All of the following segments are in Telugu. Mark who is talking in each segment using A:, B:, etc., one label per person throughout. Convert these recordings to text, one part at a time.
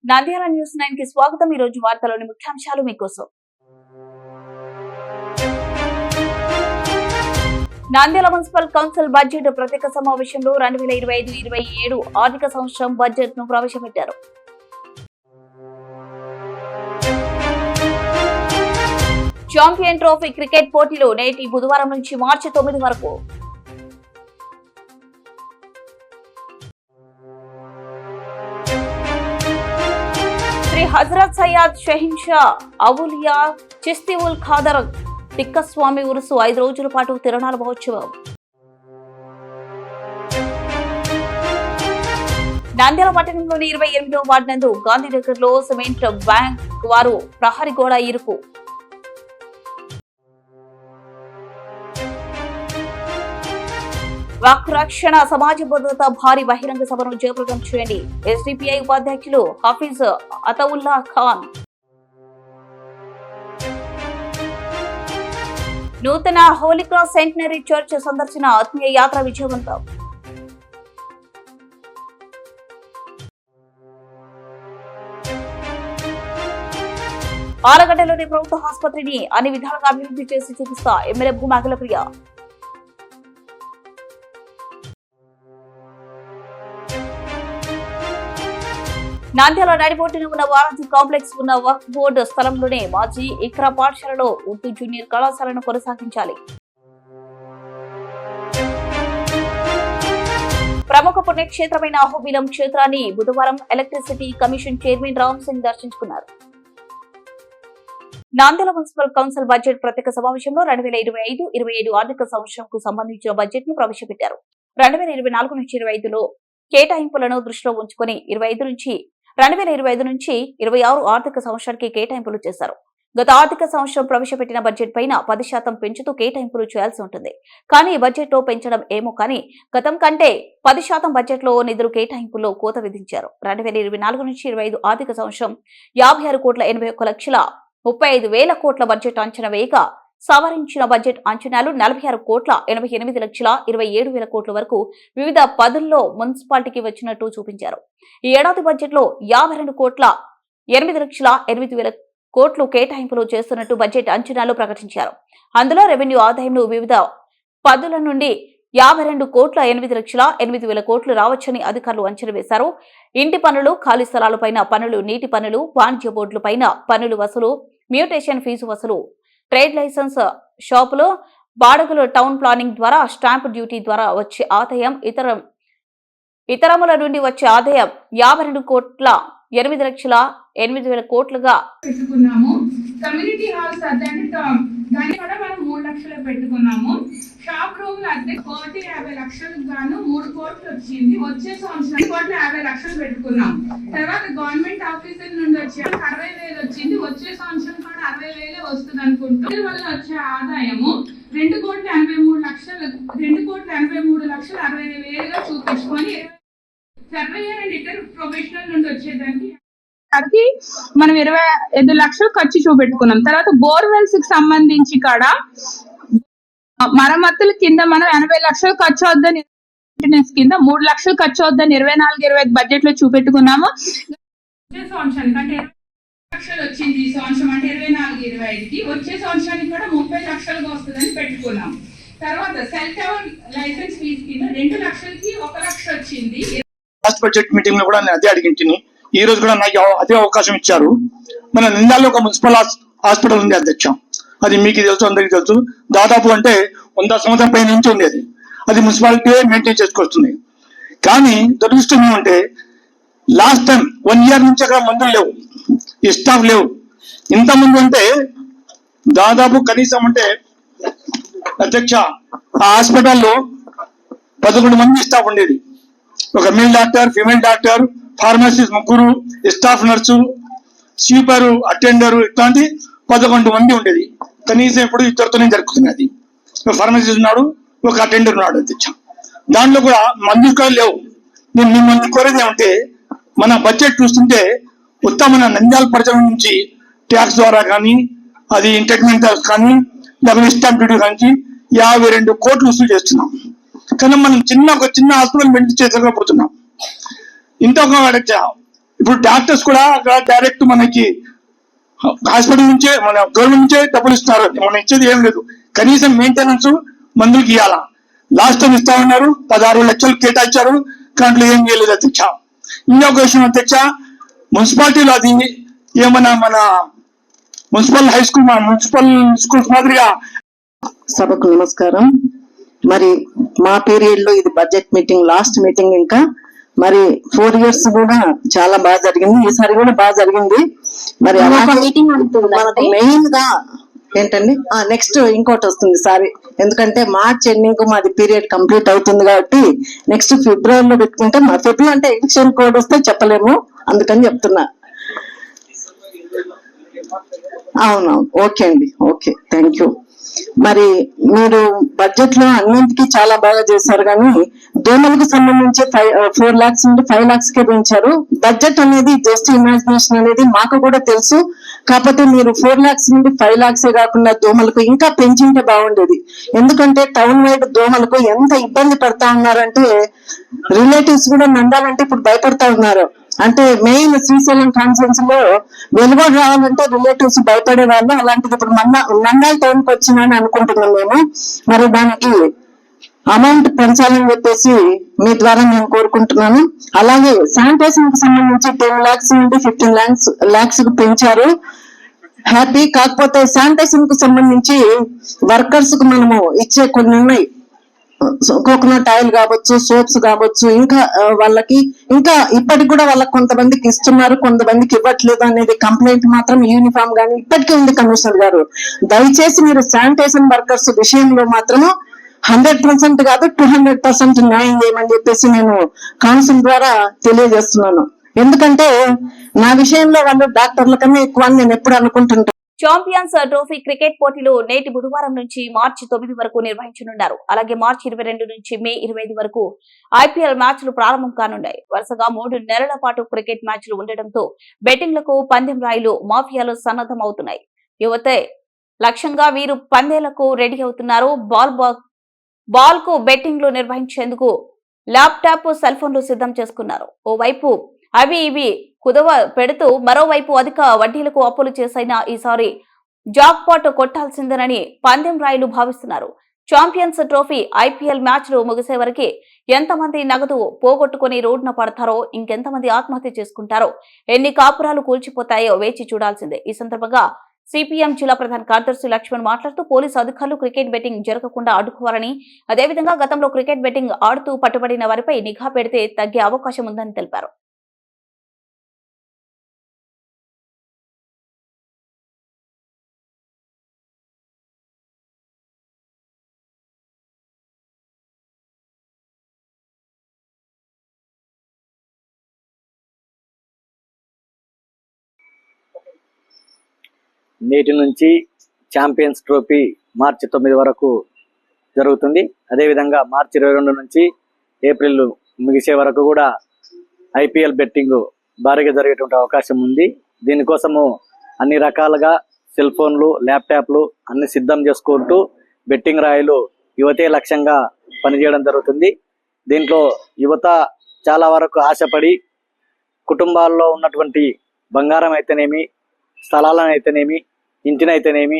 A: నంద్యాల న్యూస్ 9 కి స్వాగతం। ఈ రోజు వార్తలోని ముఖ్యాంశాలు మీకోసం। నంద్యాల మున్సిపల్ కౌన్సిల్ బడ్జెట్ ప్రత్యేక సమావేశంలో 2025-27 ఆర్థిక సంవత్సరం బడ్జెట్ ను ప్రవేశపెట్టారు। ఛాంపియన్ ట్రోఫీ క్రికెట్ పోటీలు నేటి బుధవారం నుంచి మార్చి 9 వరకు। హజరత్ సయ్యద్ షహీన్షా అవులియా చిస్తి ఉల్ ఖాదర్ తిక్కస్వామి ఉరుసు 5 రోజుల పాటు తిరునాళ్ల మహోత్సవం। నంద్యాల పట్టణంలోని 28వ వార్డు నందు గాంధీనగర్ లో సిమెంట్ బ్యాంక్ వారు ప్రహరీ గోడ ఇరుకు। వాక్ రక్షణ సమాజ భద్రత భారీ బహిరంగ సభను జయప్రదం చేయండి। ఎస్డిపిఐ ఉపాధ్యక్షులు హఫీజ్ అతవుల్లా ఖాన్। నూతన హోలీ క్రాస్ సెంటనరీ చర్చ్ సందర్శన ఆత్మీయ యాత్ర విజయవంతం। ఆలగడ్డలోని ప్రభుత్వ ఆసుపత్రిని అన్ని విధాలుగా అభివృద్ధి చేసి చూపిస్తా ఎమ్మెల్యే భూమా అఖిలప్రియ। నంద్యాల నడిబొడ్డున ఉన్న వారాంతి కాంప్లెక్స్ ఉన్న వక్ఫ్ బోర్డు స్థలంలోనే మాజీ ఇక్రా పాఠశాలలో ఉర్దూ జూనియర్ కళాశాలను కొనసాగించాలి। ప్రముఖ పుణ్యక్షేత్రమైన అహోబిలం క్షేత్రాన్ని బుధవారం electricity commission chairman Ram Singh దర్శించుకున్నారు। నంద్యాల మున్సిపల్ కౌన్సిల్ బడ్జెట్ ప్రత్యేక సమావేశంలో 2025-27 ఆర్థిక సంవత్సరంకు సంబంధించిన బడ్జెట్ ను ప్రవేశపెట్టారు। 2024-25లో కేటాయింపులను దృష్టిలో ఉంచుకుని 2025 నుంచి 26 ఆర్థిక సంవత్సరానికి కేటాయింపులు చేశారు। గత ఆర్థిక సంవత్సరం ప్రవేశపెట్టిన బడ్జెట్ పైన 10% పెంచుతూ కేటాయింపులు చేయాల్సి ఉంటుంది। కానీ ఈ బడ్జెట్ లో పెంచడం ఏమో కానీ గతం కంటే 10% బడ్జెట్ లో నిధులు కేటాయింపుల్లో కోత విధించారు। 2024-25 ఆర్థిక సంవత్సరం 56,81,35,000 కోట్ల బడ్జెట్ అంచనా వేయగా సవరించిన బడ్జెట్ అంచనాలు 46,88,27,000 కోట్ల వరకు వివిధ పదుల్లో మున్సిపాలిటీకి వచ్చినట్టు చూపించారు। ఈ ఏడాది బడ్జెట్ లో 52,08,08,000 కోట్లు కేటాయింపులు చేస్తున్నట్టు బడ్జెట్ అంచనాలు ప్రకటించారు। అందులో రెవెన్యూ ఆదాయంను వివిధ పదుల నుండి 52,08,08,000 కోట్లు రావచ్చని అధికారులు అంచనా వేశారు। ఇంటి పనులు, ఖాళీ స్థలాలపైన పన్నులు, నీటి పన్నులు, వాణిజ్య బోర్డులపైన పన్నులు వసూలు, మ్యూటేషన్ ఫీజు వసూలు, ట్రేడ్ లైసెన్స్ షాపులు, బాడగలు, టౌన్ ప్లానింగ్ ద్వారా, స్టాంప్ డ్యూటీ ద్వారా వచ్చే ఆదాయం, ఇతరముల నుండి వచ్చే ఆదాయం 52,08,08,000 కోట్లుగా
B: పెట్టుకున్నాము। కమ్యూనిటీ హాల్స్ అద్దె దాన్ని కూడా మనం 3 లక్షలు పెట్టుకున్నాము। షాప్ రూమ్ అద్దె 50 లక్షలకు గాను 3 కోట్లు వచ్చింది। వచ్చే సంవత్సరం 50 లక్షలు పెట్టుకున్నాం। తర్వాత గవర్నమెంట్ ఆఫీసర్ నుండి వచ్చే 60,000 వచ్చింది। వచ్చే సంవత్సరం కూడా 60,000 వస్తుంది అనుకుంటూ దీని వల్ల వచ్చే ఆదాయము 2,83,60,000 చూపించుకొని సర్వేయర్ అండ్ ఇతర ప్రొఫెషనల్ నుండి వచ్చేదానికి మనం 25 లక్షలు ఖర్చు చూపెట్టుకున్నాం। తర్వాత బోర్వెల్స్ కి సంబంధించి కూడా మరమ్మతుల కింద మనం 80 లక్షలు ఖర్చు అవుద్దని కింద 3 లక్షలు ఖర్చు అవుద్దని 24-25 బడ్జెట్ లో చూపెట్టుకున్నాము। వచ్చే సంవత్సరానికి అంటే 20 లక్షలు వచ్చింది ఈ సంవత్సరం అంటే 24-25కి, వచ్చే సంవత్సరానికి కూడా 30 లక్షలుగా వస్తుందని పెట్టుకున్నాం। తర్వాత సెల్ టవర్ లైసెన్స్ ఫీజు కింద 2 లక్షలకి 1 లక్ష వచ్చింది।
C: లాస్ట్ బడ్జెట్ మీటింగ్ లో కూడా నేను అదే అడిగింటిని, ఈ రోజు కూడా నాకు అదే అవకాశం ఇచ్చారు। మన నంద్యాలలో ఒక మున్సిపల్ హాస్పిటల్ ఉంది అధ్యక్ష, అది మీకు తెలుసు, అందరికీ తెలుసు। దాదాపు అంటే 100 సంవత్సరం పైన నుంచి ఉండేది, అది మున్సిపాలిటీ మెయింటైన్ చేసుకొస్తుంది। కానీ దురదృష్టం ఏమంటే లాస్ట్ టైం 1 ఇయర్ నుంచి అక్కడ మందులు లేవు, ఈ స్టాఫ్ లేవు। ఇంతకుముందు అంటే దాదాపు కనీసం అంటే అధ్యక్ష ఆ హాస్పిటల్లో 11 మంది స్టాఫ్ ఉండేది। ఒక male doctor, female doctor, pharmacist 3, staff nurse, sweeper, attender, ఇట్లాంటి 11 మంది ఉండేది। కనీసం ఇప్పుడు ఇద్దరితోనే జరుగుతున్నది। ఒక ఫార్మసిస్ట్ ఉన్నాడు, ఒక అటెండర్ ఉన్నాడు అధ్యక్ష। దాంట్లో కూడా మందులు కూడా లేవు। నేను మిమ్మల్ని కోరేది ఏమంటే మన బడ్జెట్ చూస్తుంటే ఉత్తమ నంద్యాల ప్రజల నుంచి ట్యాక్స్ ద్వారా కానీ, అది ఎంటర్టైన్మెంట్ ట్యాక్స్ కానీ, లేకపోతే స్టాంప్ డ్యూటీ కానీ 52 కోట్లు వసూలు చేస్తున్నాం। కానీ మనం ఒక చిన్న హాస్పిటల్ మెయింటైన్ చేసుకోకపోతున్నాం। ఇంకొక ఇప్పుడు డాక్టర్స్ కూడా అక్కడ డైరెక్ట్ మనకి హాస్పిటల్ నుంచే మన గవర్నమెంట్ నుంచే డబ్బులు ఇస్తున్నారు. మనం ఇచ్చేది ఏం లేదు, కనీసం మెయింటెనెన్స్ మందులకి ఇవ్వాలా. లాస్ట్ టైం ఇస్తా ఉన్నారు, 16 లక్షలు కేటాయించారు, దాంట్లో ఏం చేయలేదు అధ్యక్ష. ఇంకొక విషయం అధ్యక్ష, మున్సిపాలిటీలో అది ఏమన్నా మన municipal high school municipal schools మాదిరిగా.
D: సభకు నమస్కారం. మరి మా పీరియడ్ లో ఇది బడ్జెట్ మీటింగ్, లాస్ట్ మీటింగ్. ఇంకా మరి 4 years కూడా చాలా బాగా జరిగింది, ఈసారి కూడా బాగా జరిగింది. మరి మనకు మెయిన్ గా ఏంటండి, నెక్స్ట్ ఇంకోటి వస్తుంది సారీ, ఎందుకంటే మార్చ్ ఎండింగ్ మాది పీరియడ్ కంప్లీట్ అవుతుంది కాబట్టి నెక్స్ట్ ఫిబ్రవరిలో పెట్టుకుంటే, మా ఫిబ్రవరి అంటే ఎలక్షన్ కోడ్ వస్తే చెప్పలేము, అందుకని చెప్తున్నా. అవునవును, ఓకే అండి, ఓకే, థ్యాంక్ యూ. మరి మీరు బడ్జెట్ లో అన్నింటికి చాలా బాగా చేశారు, కానీ దోమలకు సంబంధించి 4 lakhs నుండి 5 lakhs కే పెంచారు. బడ్జెట్ అనేది జస్ట్ ఇమాజినేషన్ అనేది మాకు కూడా తెలుసు, కాకపోతే మీరు 4 lakhs నుండి 5 lakhs కాకుండా దోమలకు ఇంకా పెంచింటే బాగుండేది. ఎందుకంటే టౌన్ వైడ్ దోమలకు ఎంత ఇబ్బంది పడతా ఉన్నారంటే రిలేటివ్స్ కూడా నందాలంటే ఇప్పుడు భయపడతా ఉన్నారు. అంటే మెయిన్ శ్రీశైలం కాన్ఫరెన్స్ లో వెలువడి రావాలంటే రిలేటివ్స్ భయపడే వాళ్ళు, అలాంటిది ఇప్పుడు నంద్యాల టౌన్ కి వచ్చిందని అనుకుంటున్నాం మేము. మరి దానికి అమౌంట్ పెంచాలని చెప్పేసి మీ ద్వారా నేను కోరుకుంటున్నాను. అలాగే శానిటేషన్ కి సంబంధించి 10 lakhs నుండి 15 lakhs కు పెంచారు, హ్యాపీ. కాకపోతే శానిటేషన్ కు సంబంధించి వర్కర్స్ కు మనము ఇచ్చే కొన్ని ఉన్నాయి, కోకోనట్ ఆయిల్ కావచ్చు, సోప్స్ కావచ్చు, ఇంకా వాళ్ళకి ఇంకా ఇప్పటికి కూడా వాళ్ళకి కొంతమందికి ఇస్తున్నారు, కొంతమందికి ఇవ్వట్లేదు అనేది కంప్లైంట్ మాత్రం యూనిఫామ్ గానీ ఇప్పటికీ ఉంది. కమిషనర్ గారు, దయచేసి మీరు శానిటేషన్ వర్కర్స్ విషయంలో మాత్రము 100% కాదు 200% న్యాయం చేయమని చెప్పేసి నేను కౌన్సిల్ ద్వారా తెలియజేస్తున్నాను. ఎందుకంటే నా విషయంలో వాళ్ళు డాక్టర్ల కన్నా ఎక్కువ అని నేను ఎప్పుడు అనుకుంటుంటాను.
A: ఛాంపియన్స్ ట్రోఫీ క్రికెట్ పోటీలు నేటి బుధవారం నుంచి మార్చి 9 వరకు నిర్వహించనున్నారు. అలాగే మార్చి 22 నుంచి మే 25 వరకు ఐపీఎల్ మ్యాచ్లు ప్రారంభం కానున్నాయి. వరుసగా 3 నెలల పాటు క్రికెట్ మ్యాచ్లు ఉండడంతో బెట్టింగ్లకు పందెం రాయిలు మాఫియాలు సన్నద్ధమవుతున్నాయి. యువతే లక్ష్యంగా వీరు పందేలకు రెడీ అవుతున్నారు. బాల్ కు బెట్టింగ్లు నిర్వహించేందుకు ల్యాప్టాప్, సెల్ ఫోన్లు సిద్ధం చేసుకున్నారు. ఓవైపు అవి ఇవి కుదవ పెడుతూ మరోవైపు అధిక వడ్డీలకు అప్పులు చేసైనా ఈసారి జాక్ పాట్ కొట్టాల్సిందేనని పందెం రాయులు భావిస్తున్నారు. ఛాంపియన్స్ ట్రోఫీ ఐపీఎల్ మ్యాచ్లు ముగిసే వరకు ఎంతమంది నగదు పోగొట్టుకుని రోడ్డున పడతారో, ఇంకెంతమంది ఆత్మహత్య చేసుకుంటారో, ఎన్ని కాపురాలు కూల్చిపోతాయో వేచి చూడాల్సిందే. ఈ సందర్భంగా సిపిఎం జిల్లా ప్రధాన కార్యదర్శి లక్ష్మణ్ మాట్లాడుతూ పోలీసు అధికారులు క్రికెట్ బెట్టింగ్ జరగకుండా అడ్డుకోవాలని, అదేవిధంగా గతంలో క్రికెట్ బెట్టింగ్ ఆడుతూ పట్టుబడిన వారిపై నిఘా పెడితే తగ్గే అవకాశం ఉందని తెలిపారు.
E: నేటి నుంచి ఛాంపియన్స్ ట్రోఫీ మార్చి 9 వరకు జరుగుతుంది. అదేవిధంగా మార్చి 22 నుంచి ఏప్రిల్ ముగిసే వరకు కూడా ఐపీఎల్ బెట్టింగ్ భారీగా జరిగేటువంటి అవకాశం ఉంది. దీనికోసము అన్ని రకాలుగా సెల్ ఫోన్లు, ల్యాప్టాప్లు అన్ని సిద్ధం చేసుకుంటూ బెట్టింగ్ రాయిలు యువతే లక్ష్యంగా పనిచేయడం జరుగుతుంది. దీంట్లో యువత చాలా వరకు ఆశపడి కుటుంబాల్లో ఉన్నటువంటి బంగారం అయితేనేమి, స్థలాలను అయితేనేమి, ఇంటినైతేనేమి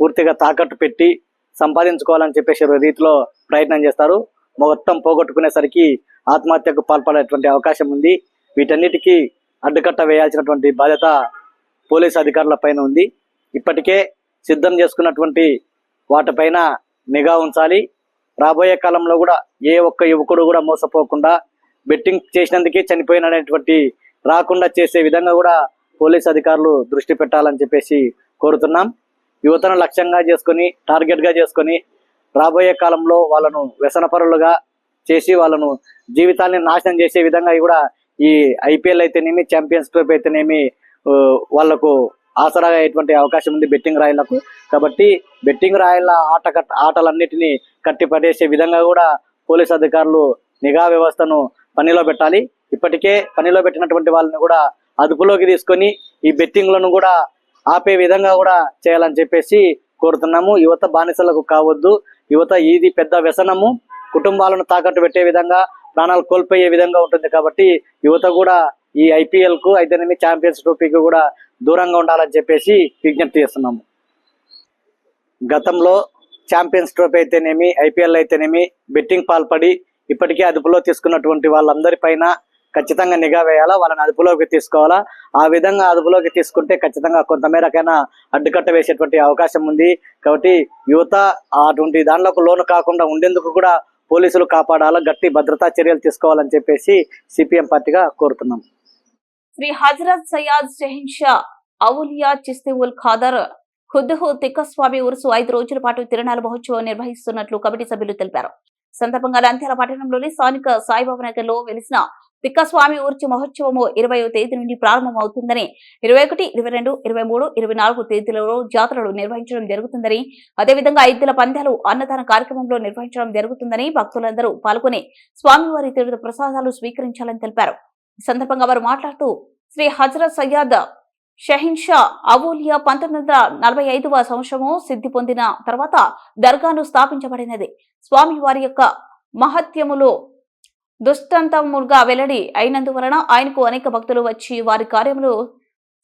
E: పూర్తిగా తాకట్టు పెట్టి సంపాదించుకోవాలని చెప్పేసి రీతిలో ప్రయత్నం చేస్తారు. మొత్తం పోగొట్టుకునేసరికి ఆత్మహత్యకు పాల్పడేటువంటి అవకాశం ఉంది. వీటన్నిటికీ అడ్డుకట్ట వేయాల్సినటువంటి బాధ్యత పోలీసు అధికారుల పైన ఉంది. ఇప్పటికే సిద్ధం చేసుకున్నటువంటి వాటిపైన నిఘా ఉంచాలి. రాబోయే కాలంలో కూడా ఏ ఒక్క యువకుడు కూడా మోసపోకుండా బెట్టింగ్ చేసినందుకే చనిపోయినటువంటి రాకుండా చేసే విధంగా కూడా పోలీసు అధికారులు దృష్టి పెట్టాలని చెప్పేసి కోరుతున్నాం. యువతను లక్ష్యంగా చేసుకొని, టార్గెట్గా చేసుకొని రాబోయే కాలంలో వాళ్ళను వ్యసనపరులుగా చేసి వాళ్ళను జీవితాన్ని నాశనం చేసే విధంగా కూడా ఈ ఐపీఎల్ అయితేనేమి, ఛాంపియన్స్ ట్రోఫీ అయితేనేమి వాళ్లకు ఆసరాగా అయ్యేటువంటి అవకాశం ఉంది బెట్టింగ్ రాయిలకు. కాబట్టి బెట్టింగ్ రాయిల ఆటలన్నిటినీ కట్టిపడేసే విధంగా కూడా పోలీసు అధికారులు నిఘా వ్యవస్థను పనిలో పెట్టాలి. ఇప్పటికే పనిలో పెట్టినటువంటి వాళ్ళని కూడా అదుపులోకి తీసుకొని ఈ బెట్టింగ్లను కూడా ఆపే విధంగా కూడా చేయాలని చెప్పేసి కోరుతున్నాము. యువత బానిసలకు కావద్దు. యువత ఇది పెద్ద వ్యసనము, కుటుంబాలను తాకట్టు పెట్టే విధంగా, ప్రాణాలు కోల్పోయే విధంగా ఉంటుంది. కాబట్టి యువత కూడా ఈ IPL కు అయితేనేమి ఛాంపియన్స్ ట్రోఫీకి కూడా దూరంగా ఉండాలని చెప్పేసి విజ్ఞప్తి చేస్తున్నాము. గతంలో ఛాంపియన్స్ ట్రోఫీ అయితేనేమి IPL అయితేనేమి బెట్టింగ్ పాల్పడి ఇప్పటికే అదుపులో తీసుకున్నటువంటి వాళ్ళందరిపైన ఖచ్చితంగా నిఘా వేయాలా, వాళ్ళని అదుపులోకి తీసుకోవాలా. ఆ విధంగా అదుపులోకి తీసుకుంటే ఖచ్చితంగా కొంతమేరకైనా అడ్డుకట్ట వేసేటువంటి అవకాశం ఉంది. కాబట్టి యువత అటువంటి దానిలోకి లోను కాకుండా ఉండేందుకు కూడా పోలీసులు కాపాడాలా, గట్టి భద్రతా చర్యలు తీసుకోవాలని చెప్పేసి CPM పార్టీగా కోరుతున్నాం.
A: శ్రీ హజరత్ సయ్యద్ షహీన్షా ఔలియా చిస్తి ఉల్ ఖాదర్ ఖుద్దుహు తిక్కస్వామి ఉరుసు 5 రోజుల పాటు తిరునాళ మహోత్సవం నిర్వహిస్తున్నట్లు కమిటీ సభ్యులు తెలిపారు. సందర్భంగా నంద్యాల పట్టణంలోని స్థానిక సాయిబాబా నగర్ లో వెలిసిన తిక్కస్వామి ఊర్చి మహోత్సవము 20వ తేదీ నుండి ప్రారంభమవుతుందని, 21, 22, 23, 24 తేదీలలో జాతరలు నిర్వహించడం జరుగుతుందని, అదేవిధంగా 5 పందాలు అన్నదాన కార్యక్రమంలో నిర్వహించడం జరుగుతుందని భక్తులందరూ పాల్గొని స్వామివారి తీర్థ ప్రసాదాలు స్వీకరించాలని తెలిపారు. ఈ సందర్భంగా వారు మాట్లాడుతూ శ్రీ హజరత్ సయ్యద్ షహీన్షా ఔలియా 1945వ సంవత్సరము సిద్ధి పొందిన తర్వాత దర్గాను స్థాపించబడినది. స్వామి వారి యొక్క మహత్యములు దుష్టంతముగా వెల్లడి అయినందువలన ఆయనకు అనేక భక్తులు వచ్చి వారి కార్యములు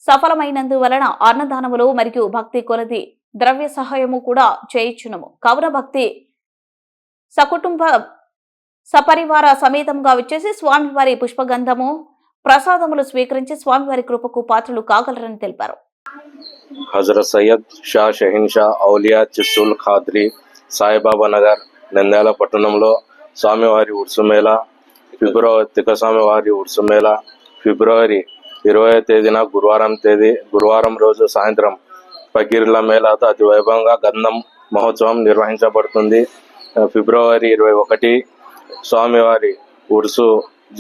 A: సఫలమైనందువలన అన్నదానములు మరియు భక్తి కొలది ద్రవ్య సహాయము కూడా చేయించునము. కావున భక్తి సకుటుంబ సపరివార సమేతంగా వచ్చేసి స్వామివారి పుష్పగంధము ప్రసాదములు స్వీకరించి స్వామివారి కృపకు పాత్రలు కాగలరని తెలిపారు.
F: హజరత్ సయ్యద్ షా షహీన్ షా ఔలియా చిస్సుల్ ఖాద్రి సాయిబాబా నగర్ నంద్యాల పట్టణంలో స్వామివారి ఉర్సు మేళా తిక్కస్వామివారి ఉర్సు మేళా ఫిబ్రవరి 20వ తేదీన గురువారం రోజు సాయంత్రం పకీర్ల మేళాతో అతి వైభవంగా గంధం మహోత్సవం నిర్వహించబడుతుంది. ఫిబ్రవరి 21 స్వామివారి ఉర్సు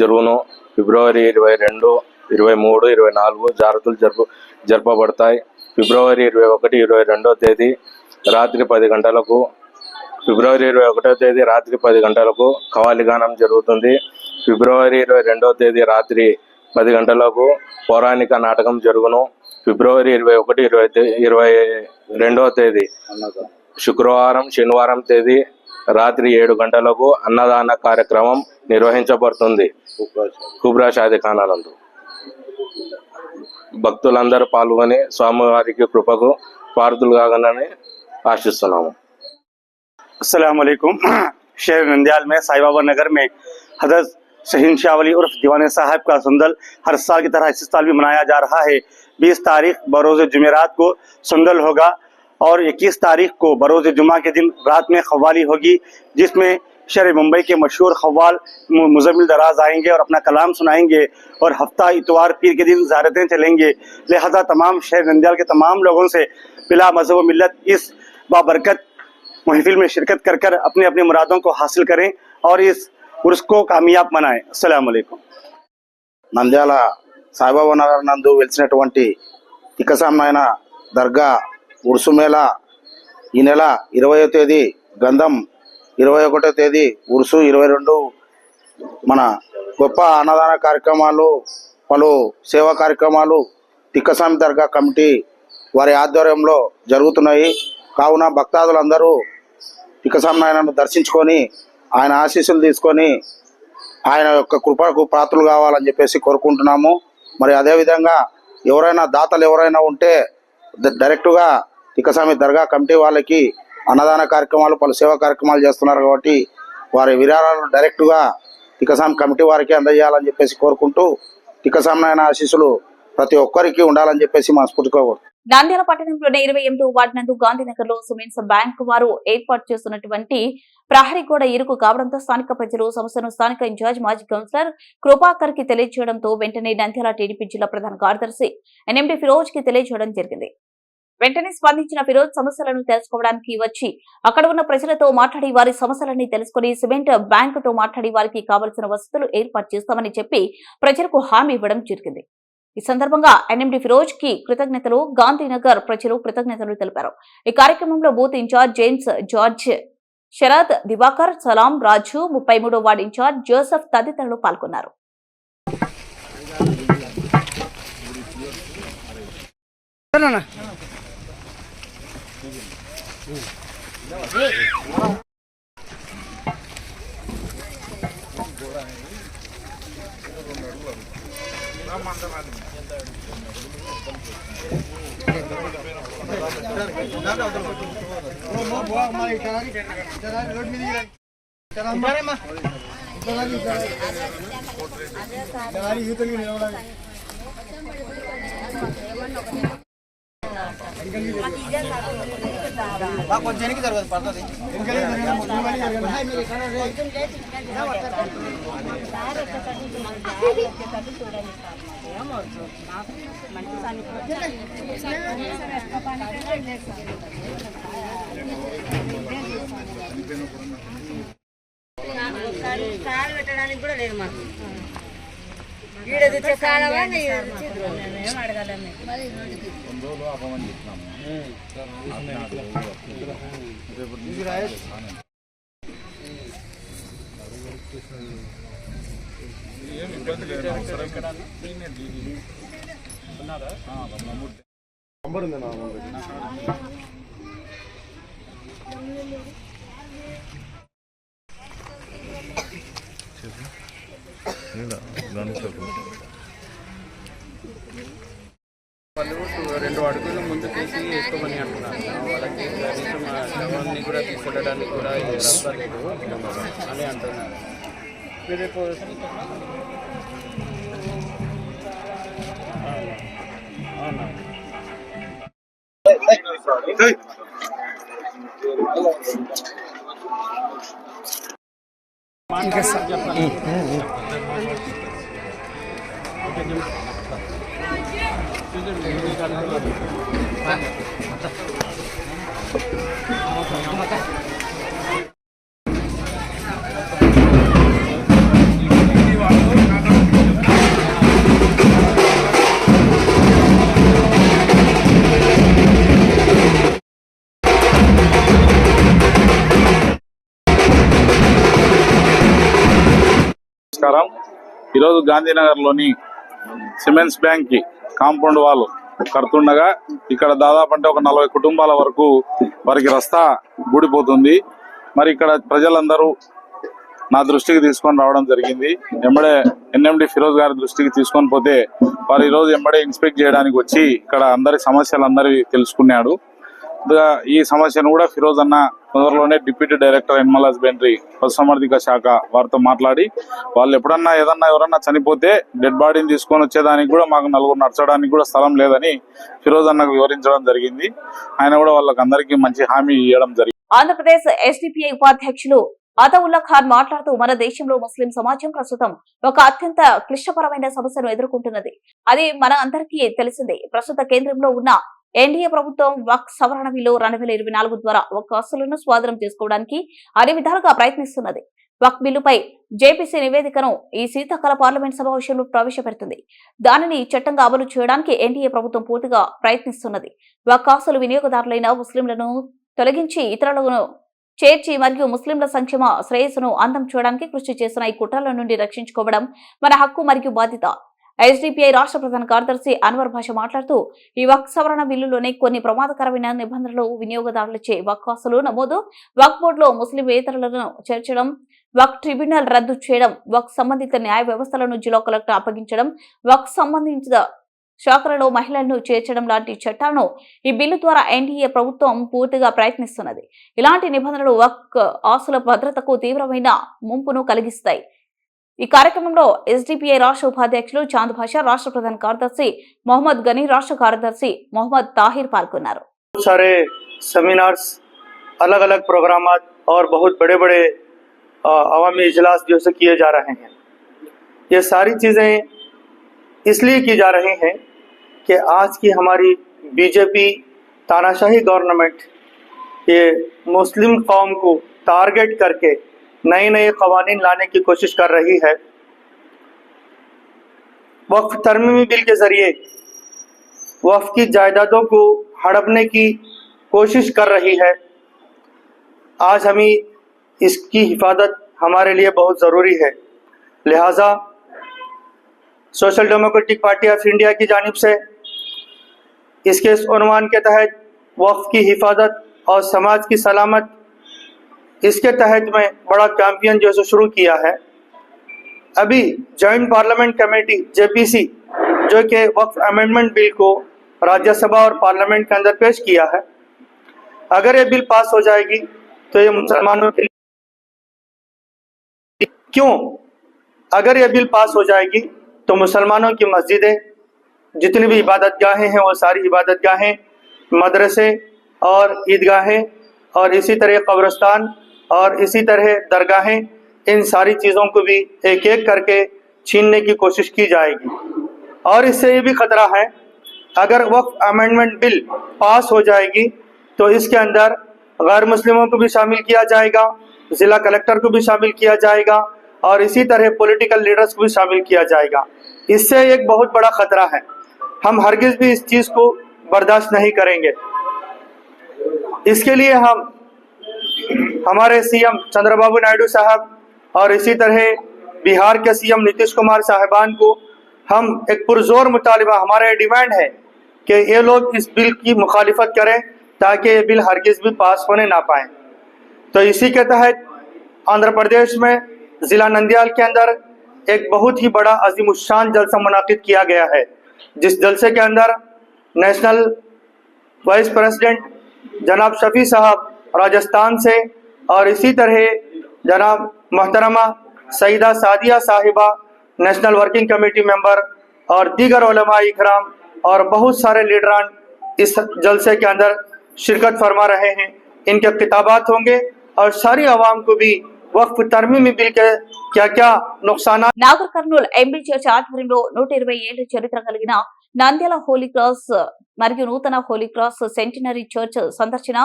F: జరుగును. ఫిబ్రవరి 22, 23, 24 జాతరలు జరపబడతాయి. ఫిబ్రవరి 21, 22వ తేదీ రాత్రి 10 గంటలకు ఫిబ్రవరి 21వ తేదీ రాత్రి 10 గంటలకు కవాలిగానం జరుగుతుంది. ఫిబ్రవరి 22వ తేదీ రాత్రి 10 గంటలకు పౌరాణిక నాటకం జరుగును. ఫిబ్రవరి 21, 22వ తేదీ శుక్రవారం శనివారం తేదీ రాత్రి 7 గంటలకు అన్నదాన కార్యక్రమం నిర్వహించబడుతుంది. కుబ్రా షాదీఖానా నందు భక్తులందరూ పాల్గొని స్వామివారికి కృపకు పాత్రులు కాగలని ఆశిస్తున్నాము.
G: अस्सलाम वालेकुम। शहर नंद्याल में साई बाबा नगर में हजरत शहीन शाह वली उर्फ दीवाने साहब का सुंदल हर साल की तरह इस साल भी मनाया जा रहा है। 20 तारीख बरोज़ जुमेरात को सुंदल होगा और 21 तारीख को बरोज़ जुमा के दिन रात में खवाली होगी, जिसमें शहर मुंबई के मशहूर खवाल मुजम्मिल दराज आएंगे और अपना कलाम सुनाएंगे और हफ्ता इतवार पीर के दिन ज़ियारतें चलेंगे। लिहाजा तमाम शहर नंद्याल के तमाम लोगों से बिला मज़हब व मिल्लत इस बाबरकत महफिल में शिरकत कर कर अपने अपने मुरादों को हासिल करें और इस उर्स को कामयाब बनाएं। अस्सलाम वालेकुम।
H: నంద్యాల సాయిబాబా నగర్ నందు వెలిసినటువంటి తిక్కస్వామి దర్గా ఉర్సు మేళా ఈ నెల 20వ తేదీ గంధం, 21వ తేదీ ఉర్సు, 22 మన గొప్ప అన్నదాన కార్యక్రమాలు, పలు సేవా కార్యక్రమాలు తిక్కస్వామి దర్గా కమిటీ వారి ఆధ్వర్యంలో జరుగుతున్నాయి. కావున భక్తాదులందరూ తిక్కస్వామి నాయనను దర్శించుకొని ఆయన ఆశీస్సులు తీసుకొని ఆయన యొక్క కృపకు పాత్రలు కావాలని చెప్పేసి కోరుకుంటున్నాము. మరి అదేవిధంగా ఎవరైనా దాతలు ఎవరైనా ఉంటే డైరెక్టుగా తిక్కస్వామి దర్గా కమిటీ వాళ్ళకి అన్నదాన కార్యక్రమాలు, పలు సేవా కార్యక్రమాలు చేస్తున్నారు కాబట్టి వారి విరాళాలను డైరెక్టుగా తిక్కస్వామి కమిటీ వారికి అందజేయాలని చెప్పేసి కోరుకుంటూ తిక్కస్వామి నాయన ఆశీస్సులు ప్రతి ఒక్కరికి ఉండాలని చెప్పేసి మనస్ఫూర్తిగా కోరుకుంటున్నాం.
A: నంద్యాల పట్టణంలోని 28వ వార్డు నందు గాంధీనగర్ లో సుమెన్స్ బ్యాంక్ వారు ఏర్పాటు చేస్తున్నటువంటి ప్రహరీ గోడ ఇరుకు కావడంతో స్థానిక ప్రజలు సమస్యను స్థానిక ఇన్ఛార్జ్ మాజీ కౌన్సిలర్ కృపాకర్ కి తెలియజేయడంతో వెంటనే నంద్యాల టీడీపీ జిల్లా ప్రధాన కార్యదర్శి NMD ఫిరోజ్ కి తెలియజేయడం జరిగింది. వెంటనే స్పందించిన ఫిరోజ్ సమస్యలను తెలుసుకోవడానికి వచ్చి అక్కడ ఉన్న ప్రజలతో మాట్లాడి వారి సమస్యలన్నీ తెలుసుకుని సిమెంట్ బ్యాంకుతో మాట్లాడి వారికి కావలసిన వసతులు ఏర్పాటు చేస్తామని చెప్పి ప్రజలకు హామీ ఇవ్వడం జరిగింది. ఈ సందర్భంగా NMD ఫిరోజ్ కి కృతజ్ఞతలు, గాంధీనగర్ ప్రజలు కృతజ్ఞతలు తెలిపారు. ఈ కార్యక్రమంలో booth in charge James George, Sharad, Diwakar, Salam, Raju, 33వ వార్డు ఇన్ఛార్జ్ జోసెఫ్ తదితరులు పాల్గొన్నారు.
I: కాలు పెట్టడానికి కూడా లేదు మాకు ఈడ తెచ్చే కాలవా అడగాలి
J: రెండు అడుగులు ముందు తీసి వేసుకోమని అంటున్నారు. వాళ్ళకి కనీసం శవాన్ని కూడా తీసుకెళ్ళడానికి కూడా రస్తలేదు అని అంటున్నారు. రేపు
K: నమస్కారం. ఈరోజు గాంధీనగర్లోని సిమెంట్స్ బ్యాంక్ కి కాంపౌండ్ వాల్ కడుతుండగా ఇక్కడ దాదాపు అంటే ఒక 40 కుటుంబాల వరకు వారికి రస్తా ఊడిపోతుంది. మరి ఇక్కడ ప్రజలందరూ నా దృష్టికి తీసుకొని రావడం జరిగింది. ఎంబడే ఎన్ఎండి ఫిరోజ్ గారి దృష్టికి తీసుకొని పోతే వారు ఈరోజు ఎంబడే ఇన్స్పెక్ట్ చేయడానికి వచ్చి ఇక్కడ అందరి సమస్యలందరి తెలుసుకున్నాడు. ఈ సమస్యను కూడా ఫిరోజ్ అన్న తొందరలోనే డిప్యూటీ డైరెక్టర్ ఎనిమల్ హస్బెండరీ పశుసంవర్ధక శాఖ వారితో మాట్లాడి వాళ్ళు ఎప్పుడన్నా ఎవరన్నా చనిపోతే డెడ్ బాడీని తీసుకొని వచ్చేదానికి కూడా మాకు 4 నడచడానికి కూడా స్థలం లేదని ఫిరోజ్ అన్నకు వివరించడం జరిగింది. ఆయన కూడా వాళ్ళకి అందరికీ మంచి హామీ ఇవ్వడం జరిగింది.
A: ఆంధ్రప్రదేశ్ ఎస్డిపిఐ ఉపాధ్యక్షులు అతవుల్లా ఖాన్ మాట్లాడుతూ మన దేశంలో ముస్లిం సమాజం ప్రస్తుతం ఒక అత్యంత క్లిష్టపరమైన సమస్యను ఎదుర్కొంటున్నది. అది మన అందరికీ తెలిసిందే. ప్రస్తుత కేంద్రంలో ఉన్న ఎన్డీఏ ప్రభుత్వం వక్ఫ్ సవరణ బిల్లు 2024 ద్వారా వక్ఫ్ ఆస్తులను స్వాధీనం చేసుకోవడానికి అన్ని విధాలుగా ప్రయత్నిస్తున్నది. వక్ఫ్ బిల్లుపై జేపీసీ నివేదికను ఈ శీతాకాల పార్లమెంట్ సమావేశంలో ప్రవేశపెడుతుంది. దానిని చట్టంగా అమలు చేయడానికి ఎన్డీఏ ప్రభుత్వం పూర్తిగా ప్రయత్నిస్తున్నది. వక్ఫ్ ఆస్తులు వినియోగదారులైన ముస్లింలను తొలగించి ఇతరులను చేర్చి మరియు ముస్లింల సంక్షేమ శ్రేయస్సును అందం చేయడానికి కృషి చేసిన ఈ కుట్రల నుండి రక్షించుకోవడం మన హక్కు మరియు బాధ్యత. ఎస్డిపిఐ రాష్ట్ర ప్రధాన కార్యదర్శి అన్వర్ భాష మాట్లాడుతూ ఈ వక్ఫ్ సవరణ బిల్లులోని కొన్ని ప్రమాదకరమైన నిబంధనలు వినియోగదారులచే వక్ఫ్ ఆస్తులు నమోదు, వక్ఫ్ బోర్డులో ముస్లింయేతరులను చేర్చడం, వక్ఫ్ ట్రిబ్యునల్ రద్దు చేయడం, వక్ఫ్ సంబంధిత న్యాయ వ్యవస్థలను జిల్లా కలెక్టర్ అప్పగించడం, వక్ఫ్ సంబంధించిన శాఖలలో మహిళలను చేర్చడం లాంటి చట్టాలను ఈ బిల్లు ద్వారా ఎన్డీఏ ప్రభుత్వం పూర్తిగా ప్రయత్నిస్తున్నది. ఇలాంటి నిబంధనలు వక్ఫ్ ఆస్తుల భద్రతకు తీవ్రమైన ముంపును కలిగిస్తాయి. ఈ కార్యక్రమంలో ఎస్డిపిఐ రాష్ట్ర ఉపాధ్యక్షులు చాంద్ భాషా, రాష్ట్ర ప్రధాన కార్యదర్శి మొహమ్మద్ గనీ, రాష్ట్ర కార్యదర్శి మొహమ్మద్ ताहिर पालकुన్నారు.
G: सारे सेमिनार्स, अलग अलग प्रोग्राम और बहुत बड़े बड़े अवामी इजलास जो से किए जा रहे हैं. ये सारी चीज़ें इसलिए की जा रही हैं कि आज की हमारी बीजेपी तानाशाही गवर्नमेंट ये मुस्लिम कौम को टारगेट करके नए नए कवानीन लाने की कोशिश कर रही है. वक्फ तरमीमी बिल के जरिए वक्फ की जायदादों को हड़पने की कोशिश कर रही है. आज हमें इसकी हिफाजत हमारे लिए बहुत ज़रूरी है. लिहाजा social democratic party of India की जानिब से इसके इस उन्वान के तहत वक्फ की हिफाजत और समाज की सलामत, इसके तहत में बड़ा कैंपेन जो शुरू किया है. अभी जॉइंट पार्लियामेंट कमेटी जेपीसी जो कि वक्फ अमेंडमेंट बिल को राज्यसभा और पार्लियामेंट के अंदर पेश किया है। अगर ये बिल पास हो जाएगी तो ये मुसलमानों के लिए क्यों, अगर ये बिल पास हो जाएगी तो मुसलमानों की मस्जिदें, जितनी भी इबादतगाहें हैं वो सारी इबादतगाहें, मदरसे और ईदगाहें और इसी तरह कब्रिस्तान और इसी तरह दरगाहें, इन सारी चीज़ों को भी एक एक करके छीनने की कोशिश की जाएगी। और इससे ये भी खतरा है, अगर वक्फ अमेंडमेंट बिल पास हो जाएगी तो इसके अंदर गैर मुस्लिमों को भी शामिल किया जाएगा, ज़िला कलेक्टर को भी शामिल किया जाएगा और इसी तरह पॉलिटिकल लीडर्स को भी शामिल किया जाएगा। इससे एक बहुत बड़ा खतरा है, हम हरगिज़ भी इस चीज़ को बर्दाश्त नहीं करेंगे। इसके लिए हम हमारे सीएम चंद्रबाबू नायडू साहब और इसी तरह बिहार के सीएम नीतीश कुमार साहिबान को हम एक पुरजोर मुतालिबा, हमारा डिमांड है कि ये लोग इस बिल की मुखालिफत करें ताकि ये बिल हरगिज़ भी पास होने ना पाए। तो इसी के तहत आंध्र प्रदेश में ज़िला नंदियाल के अंदर एक बहुत ही बड़ा अज़ीमुश्शान जलसा मुनाकिद किया गया है, जिस जलसे के अंदर नेशनल वाइस प्रेसिडेंट जनाब शफी साहब राजस्थान से और इसी तरह जनाब मोहतरमा सईदा सादिया साहिबा नेशनल वर्किंग कमेटी मेंबर और दीगर उलमा इकराम और बहुत सारे लीडरान इस जलसे के अंदर शिरकत फरमा रहे हैं। इनके खिताबात होंगे और सारी आवाम को भी वक्फ तरमीमी बिल के क्या क्या नुकसान।
A: నాగర్ కర్నూల్ ఎంబీ చర్చ్ ఆధ్వర్యంలో 120 ఏళ్ల చరిత్ర కలిగిన నంద్యాల హోలీ క్రాస్ మరియు నూతన హోలీ క్రాస్ సెంటినరీ చర్చ్ సందర్శన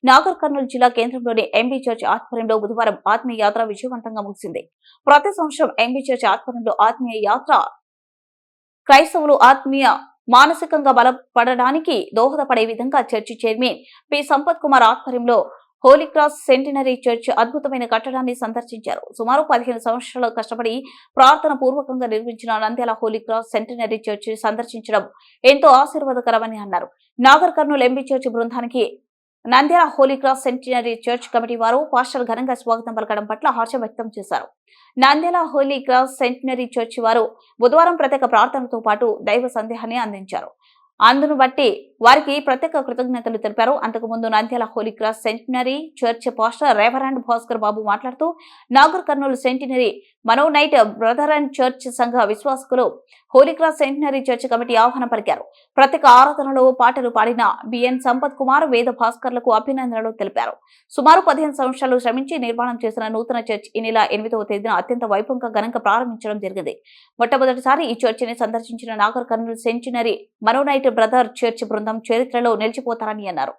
A: నాగర్ కర్నూల్ జిల్లా కేంద్రంలోని ఎంబీ చర్చ్ ఆధ్వర్యంలో బుధవారం ఆత్మీయ యాత్ర విజయవంతంగా ముగిసింది. ప్రతి సంవత్సరం ఎంబీ చర్చ్ ఆధ్వర్యంలో ఆత్మీయ యాత్ర క్రైస్తవులు ఆత్మీయ మానసికంగా బలపడడానికి దోహదపడే విధంగా church chairman P Sampath Kumar ఆధ్వర్యంలో హోలీ క్రాస్ సెంటినరీ చర్చ్ అద్భుతమైన కట్టడాన్ని సందర్శించారు. సుమారు 15 సంవత్సరాలు కష్టపడి ప్రార్థన పూర్వకంగా నిర్మించిన Nandyal Holi cross centenary church సందర్శించడం ఎంతో ఆశీర్వాదకరమని అన్నారు. నాగర్ కర్నూల్ ఎంబీ చర్చ్ బృందానికి Nandyal Holi cross centenary church committee వారు పాస్టర్ ఘనంగా స్వాగతం పలకడం పట్ల హర్షం వ్యక్తం చేశారు. Nandyal Holi cross centenary church వారు బుధవారం ప్రత్యేక ప్రార్థనతో పాటు దైవ సందేహాన్ని అందించారు. అందును బట్టి వారికి ప్రత్యేక కృతజ్ఞతలు తెలిపారు. అంతకుముందు Nandyal Holi cross centenary church pastor reverend Bhaskar Babu మాట్లాడుతూ Nagar Kurnool centenary Mennonite brother and church సంఘ విశ్వాసకులు Holy cross centenary church committee ఆహ్వానం పలికారు. ప్రత్యేక ఆరాధనలో పాటలు పాడిన బిఎన్ సంపత్ కుమార్, వేద భాస్కర్లకు అభినందనలు తెలిపారు. సుమారు 15 సంవత్సరాలు శ్రమించి నిర్మాణం చేసిన నూతన చర్చ్ ఈ నెల 8వ తేదీన అత్యంత వైభవంగా ఘనంగా ప్రారంభించడం జరిగింది. మొట్టమొదటిసారి ఈ చర్చిని సందర్శించిన Nagar Kurnool centenary Mennonite brother church బృందం చరిత్రలో నిలిచిపోతారని అన్నారు.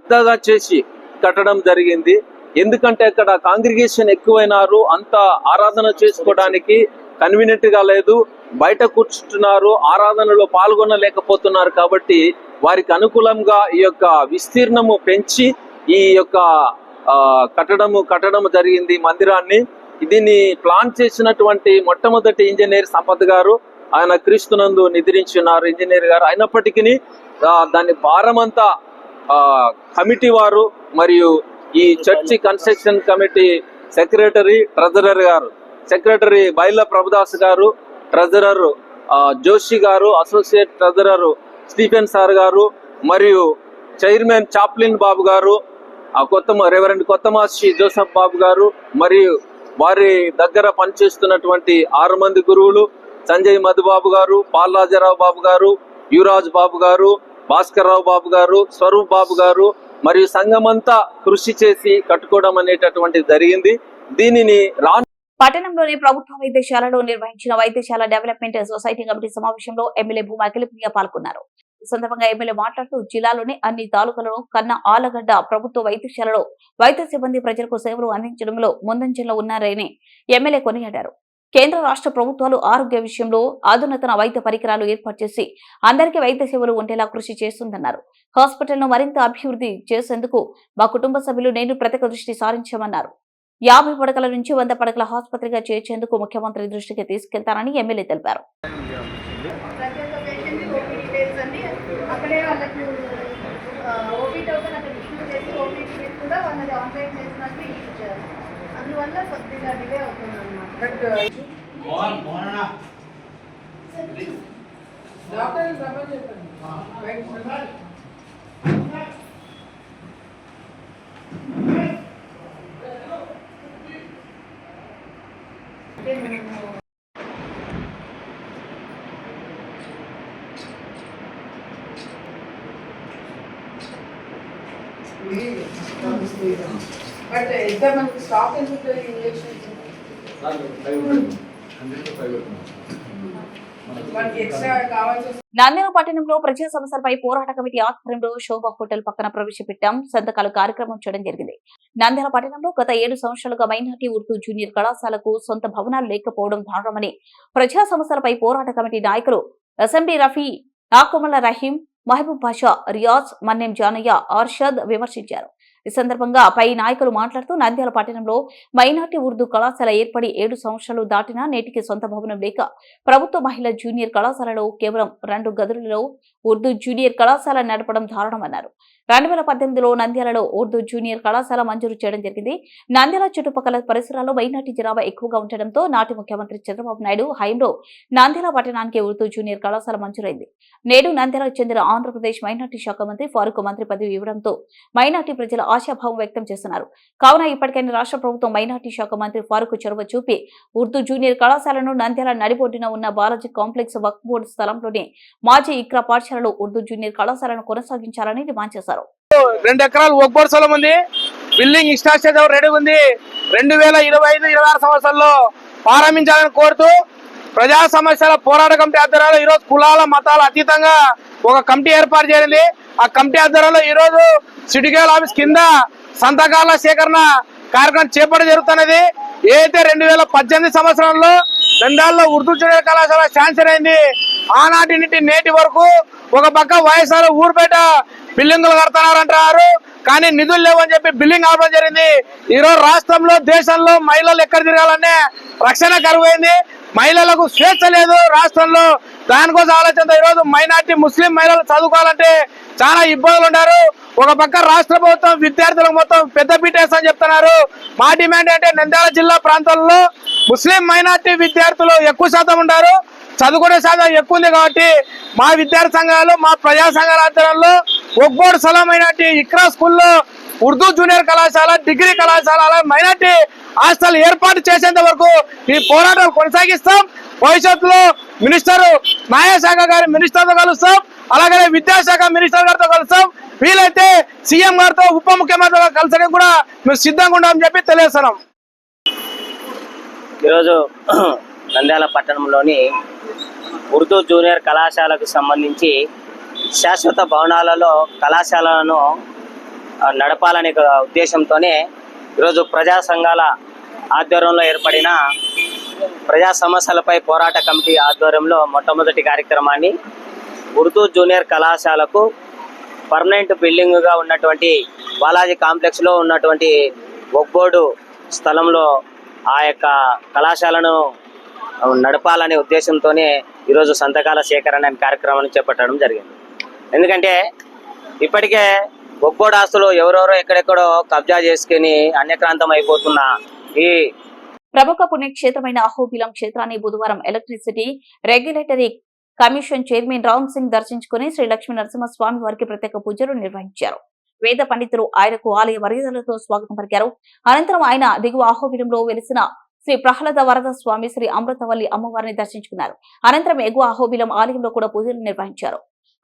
L: పెద్దగా చేసి కట్టడం జరిగింది. ఎందుకంటే అక్కడ కాంగ్రిగేషన్ ఎక్కువైనారు, అంత ఆరాధన చేసుకోవడానికి కన్వీనియంట్ గా లేదు, బయట కూర్చుంటున్నారు, ఆరాధనలో పాల్గొనలేకపోతున్నారు. కాబట్టి వారికి అనుకూలంగా ఈ యొక్క విస్తీర్ణము పెంచి ఈ యొక్క కట్టడం జరిగింది మందిరాన్ని. దీన్ని ప్లాన్ చేసినటువంటి మొట్టమొదటి ఇంజనీర్ సంపత్ గారు, ఆయన క్రీస్తునందు నిద్రించున్నారు ఇంజనీర్ గారు. అయినప్పటికీ దాని భారమంతా కమిటీ వారు మరియు ఈ church construction committee secretary treasurer గారు, సెక్రటరీ బైల ప్రభుదాస్ గారు, ట్రెజరర్ జోషి గారు, అసోసియేట్ ట్రెజరర్ స్టీఫెన్ సార్ గారు మరియు చైర్మన్ చాప్లిన్ బాబు గారు, రెవరెండ్ కొత్తమాసి జోసఫ్ బాబు గారు మరియు వారి దగ్గర పనిచేస్తున్నటువంటి 6 మంది గురువులు, సంజయ్ మధుబాబు గారు, పాల్ రాజారావు బాబు గారు, యువరాజ్ బాబు గారు, భాస్కర్ రావు బాబు గారు, స్వరూప్ బాబు గారు మరియు సంఘమంతా కృషి చేసి కట్టుకోవడం అనేటటువంటిది జరిగింది. దీనిని
A: పట్టణంలోని ప్రభుత్వ వైద్యశాలలో నిర్వహించిన వైద్యశాల డెవలప్మెంట్ సొసైటీ కమిటీ సమావేశంలో ఎమ్మెల్యే భూమా అఖిలప్రియ పాల్గొన్నారు. ఈ సందర్భంగా ఎమ్మెల్యే మాట్లాడుతూ జిల్లాలోని అన్ని తాలూకాలను కన్న ఆలగడ్డ ప్రభుత్వ వైద్యశాలలో వైద్య సిబ్బంది ప్రజలకు సేవలు అందించడంలో ముందంజలో ఉన్నారని ఎమ్మెల్యే కొనియాడారు. కేంద్ర రాష్ట్ర ప్రభుత్వాలు ఆరోగ్య విషయంలో అధునాతన వైద్య పరికరాలు ఏర్పాటు చేసి అందరికీ వైద్య సేవలు ఉండేలా కృషి చేస్తుందన్నారు. హాస్పిటల్ను మరింత అభివృద్ధి చేసేందుకు మా కుటుంబ సభ్యులు నేను ప్రత్యేక దృష్టి సారించామన్నారు. 50 పడకల నుంచి 100 పడకల ఆసుపత్రిగా చేర్చేందుకు ముఖ్యమంత్రి దృష్టికి తీసుకెళ్తారని ఎమ్మెల్యే తెలిపారు.
B: బట్ ఎంత మనకి స్టాక్ ఎంత ఉంటుంది ఇంజెక్షన్స్ మనకి ఎక్స్ట్రా కావాల్సి
A: నంద్యాల పట్టణంలో ప్రజా సమస్యలపై పోరాట కమిటీ ఆధ్వర్యంలో శోభా హోటల్ పక్కన ప్రవేశపెట్టాం సంతకాలు కార్యక్రమం చేయడం జరిగింది. నంద్యాల పట్టణంలో గత 7 సంవత్సరాలుగా మైనార్టీ ఉర్దూ జూనియర్ కళాశాలకు సొంత భవనాలు లేకపోవడం దారుణమని ప్రజా సమస్యలపై పోరాట కమిటీ నాయకులు అసెంబ్లీ రఫీ, నాకుమల్ల రహీం, మహబూబ్ బాషా, రియాజ్, మన్నెం జానయ్య, అర్షద్ విమర్శించారు. ఈ సందర్భంగా పై నాయకులు మాట్లాడుతూ నంద్యాల పట్టణంలో మైనార్టీ ఉర్దూ కళాశాల ఏర్పడి 7 సంవత్సరాలు దాటినా నేటికి సొంత భవనం లేక ప్రభుత్వ మహిళా జూనియర్ కళాశాలలో కేవలం 2 గదులలో ఉర్దూ జూనియర్ కళాశాల నడపడం దారుణమన్నారు. 2018లో నంద్యాలలో ఉర్దూ జూనియర్ కళాశాల మంజూరు చేయడం జరిగింది. నంద్యాల చుట్టుపక్కల పరిసరాల్లో మైనార్టీ జనాభా ఎక్కువగా ఉండటంతో నాటి ముఖ్యమంత్రి చంద్రబాబు నాయుడు హయాంలో నంద్యాల పట్టణానికి ఉర్దూ జూనియర్ కళాశాల మంజూరైంది. నేడు నంద్యాలకు చెందిన ఆంధ్రప్రదేశ్ మైనార్టీ శాఖ మంత్రి ఫారూక్ మంత్రి పదవి ఇవ్వడంతో మైనార్టీ ప్రజల ఆశాభావం వ్యక్తం చేస్తున్నారు. కావున ఇప్పటికైనా రాష్ట్ర ప్రభుత్వం మైనార్టీ శాఖ మంత్రి ఫారూక్ చొరవ చూపి ఉర్దూ జూనియర్ కళాశాలను నంద్యాల నడిబొడ్డున ఉన్న బాలాజీ కాంప్లెక్స్ వక్ఫ్ బోర్డు స్థలంలోని మాజీ ఇక్రా పాఠశాలలో ఉర్దూ జూనియర్ కళాశాలను కొనసాగించాలని డిమాండ్ చేశారు.
M: 2 ఎకరాలు వక్ఫ్ బోర్డు స్థలం ఉంది. బిల్డింగ్ ఇన్స్ట్రక్చర్ రెడీ ఉంది. 2025-26 సంవత్సరంలో ప్రారంభించాలని కోరుతూ ప్రజా సమస్యల పోరాట కమిటీ ఆధ్వర్యంలో ఈరోజు కులాల మతాల అతీతంగా ఒక కమిటీ ఏర్పాటు చేయండి. ఆ కమిటీ ఆధ్వర్యంలో ఈరోజు సిటికేల్ ఆఫీస్ కింద సంతకాల సేకరణ కార్యక్రమం చేపట్టడం జరుగుతున్నది. ఏదైతే 2018 సంవత్సరంలో నంద్యాలలో ఉర్దూ జూనియర్ కళాశాల శాంక్షన్ అయింది. ఆనాటి నుండి నేటి వరకు ఒక పక్క వైఎస్ఆర్ ఊరుపేట బిల్డింగులు కడుతున్నారంటారు, కానీ నిధులు లేవని చెప్పి బిల్డింగ్ ఆపడం జరిగింది. ఈరోజు రాష్ట్రంలో దేశంలో మహిళలు ఎక్కడ తిరగాలనే రక్షణ కరువైంది. మహిళలకు స్వేచ్ఛ లేదు రాష్ట్రంలో. దానికోసం ఆలోచనతో ఈరోజు మైనార్టీ ముస్లిం మహిళలు చదువుకోవాలంటే చాలా ఇబ్బందులు ఉన్నారు. ఒక పక్క రాష్ట్ర ప్రభుత్వం విద్యార్థులకు మొత్తం పెద్దపీట వేస్తని చెప్తున్నారు. మా డిమాండ్ అంటే నంద్యాల జిల్లా ప్రాంతాల్లో ముస్లిం మైనార్టీ విద్యార్థులు ఎక్కువ శాతం ఉంటారు, చదువుకునే శాతం ఎక్కువ ఉంది. కాబట్టి మా విద్యార్థి సంఘాలు, మా ప్రజా సంఘాల ఆధ్వర్యంలో వక్ఫ్ బోర్డు స్థలం మైనార్టీ ఇక్రా స్కూల్లో ఉర్దూ జూనియర్ కళాశాల, డిగ్రీ కళాశాల, అలాగే మైనార్టీ హాస్టల్ ఏర్పాటు చేసేంత వరకు ఈ పోరాటాలు కొనసాగిస్తాం. భవిష్యత్తులో మినిస్టర్ న్యాయశాఖ గారి మినిస్టర్తో కలుస్తాం, అలాగే విద్యాశాఖ మినిస్టర్ గారితో కలుస్తాం. వీలైతే సీఎం గారితో, ఉప ముఖ్యమంత్రితో కలిసడానికి కూడా మేము సిద్ధంగా ఉన్నామని చెప్పి తెలియజేస్తున్నాం.
N: ఈరోజు నంద్యాల పట్టణంలోని ఉర్దూ జూనియర్ కళాశాలకు సంబంధించి శాశ్వత భవనాలలో కళాశాలను నడపాలనే ఉద్దేశంతోనే ఈరోజు ప్రజా సంఘాల ఆధ్వర్యంలో ఏర్పడిన ప్రజా సమస్యలపై పోరాట కమిటీ ఆధ్వర్యంలో మొట్టమొదటి కార్యక్రమాన్ని ఉర్దూ జూనియర్ కళాశాలకు పర్మనెంట్ బిల్డింగ్గా ఉన్నటువంటి బాలాజీ కాంప్లెక్స్లో ఉన్నటువంటి వక్ఫ్ బోర్డు స్థలంలో ఆ యొక్క కళాశాలను నడపాలనే ఉద్దేశంతోనే ఈరోజు సంతకాల సేకరణ కార్యక్రమాన్ని చేపట్టడం జరిగింది. ఎందుకంటే ఇప్పటికే వక్ఫ్ బోర్డు ఆస్తులు ఎవరెవరో ఎక్కడెక్కడో కబ్జా చేసుకుని అన్యక్రాంతం అయిపోతున్న ఈ
A: ప్రముఖ పుణ్యక్షేత్రమైన అహోబిలం క్షేత్రాన్ని బుధవారం electricity regulatory commission chairman Ram Singh దర్శించుకుని శ్రీ లక్ష్మీ నరసింహస్వామి వారికి ప్రత్యేక పూజలు నిర్వహించారు. వేద పండితులు ఆయనకు ఆలయ మర్యాదలతో స్వాగతం పలికారు. అనంతరం ఆయన దిగువ అహోబిలంలో వెలిసిన శ్రీ ప్రహ్లాద వరద స్వామి, శ్రీ అమృతవల్లి అమ్మవారిని దర్శించుకున్నారు. అనంతరం ఎగువ అహోబిలం ఆలయంలో కూడా పూజలు నిర్వహించారు.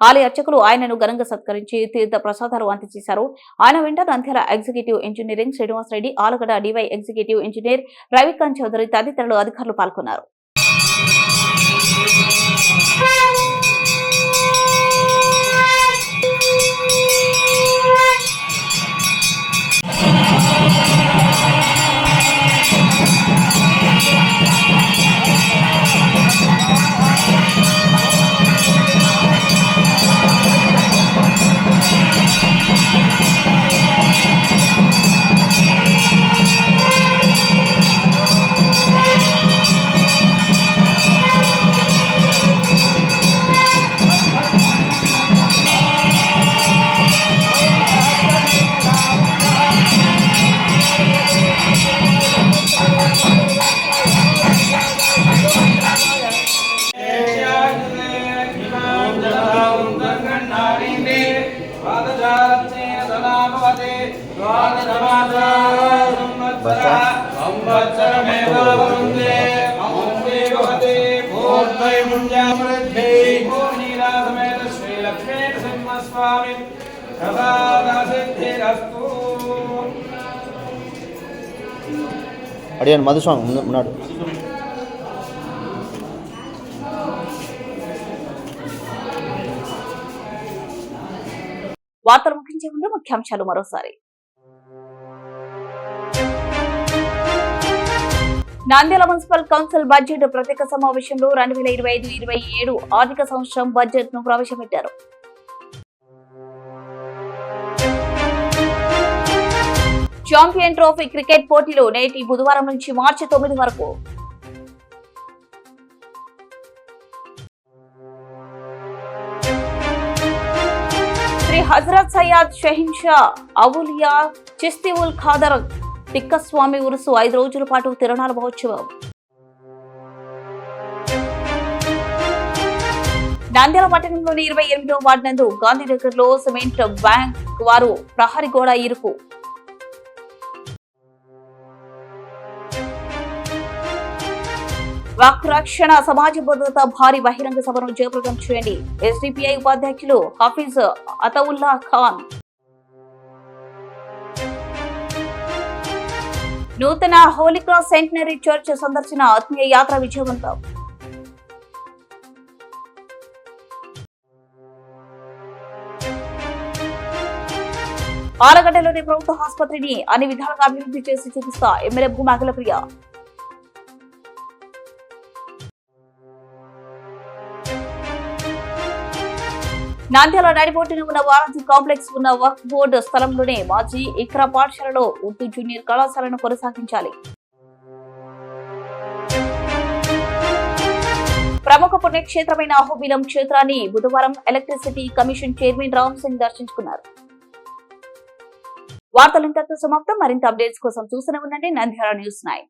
A: ఆలయ అర్చకులు ఆయనను ఘనంగా సత్కరించి తీర్థ ప్రసాదాలు అందజేశారు. ఆయన వెంట Nandyal executive engineering Srinivasa Reddy, Allagadda DY executive engineer Ravikanth Chowdary తదితరులు అధికారులు పాల్గొన్నారు.
O: అడిగాను మధుస్వామి ఉన్నాడు.
A: వార్తలు ముగించే ముందు ముఖ్యాంశాలు మరోసారి. నంద్యాల మున్సిపల్ కౌన్సిల్ బడ్జెట్ ప్రత్యేక సమావేశంలో 2025-27 ఆర్థిక సంవత్సరం బడ్జెట్ ను ప్రవేశపెట్టారు. ఛాంపియన్ ట్రోఫీ క్రికెట్ పోటీలు నేటి బుధవారం నుంచి మార్చి 9 వరకు. శ్రీ హజరత్ సయ్యద్ షహీన్షా అవులియా చిస్తి ఉల్ ఖాదర్ తిక్కస్వామి ఉరుసు 5 రోజుల పాటు తిరునాళ్ల మహోత్సవం. నంద్యాల పట్టణంలోని 28వ వార్డు నందు గాంధీనగర్ లో సిమెంట్ బ్యాంక్ వారు ప్రహరీ గోడ ఇరుకు. వాక్ రక్షణ సమాజ భద్రత భారీ బహిరంగ సభను జయప్రదం చేయండి. ఎస్డిపిఐ ఉపాధ్యక్షులు హఫీజ్ అతౌల్లా ఖాన్. నూతన హోలీ క్రాస్ సెంటనరీ చర్చ్ సందర్శన ఆత్మీయ యాత్ర విజయవంతం. ఆలగడ్డలోని ప్రభుత్వ ఆసుపత్రిని అన్ని విధాలుగా అభివృద్ధి చేసి చూపిస్తా ఎమ్మెల్యే భూమా అఖిలప్రియ. నంద్యాల నడిబొట్టున ఉన్న వారాజీ కాంప్లెక్స్ ఉన్న వక్ఫ్ బోర్డు స్థలంలోనే మాజీ ఇక్రా పాఠశాలలో ఉర్దూ జూనియర్ కళాశాలను కొనసాగించాలి. ప్రముఖ పుణ్యక్షేత్రమైన అహోబిలం క్షేత్రాన్ని బుధవారం electricity commission chairman Ram Singh దర్శించుకున్నారు. వార్తలు ఇంతటితో సమాప్తం. మరింత అప్డేట్స్ కోసం చూస్తూనే ఉండండి నంద్యాల న్యూస్ 9.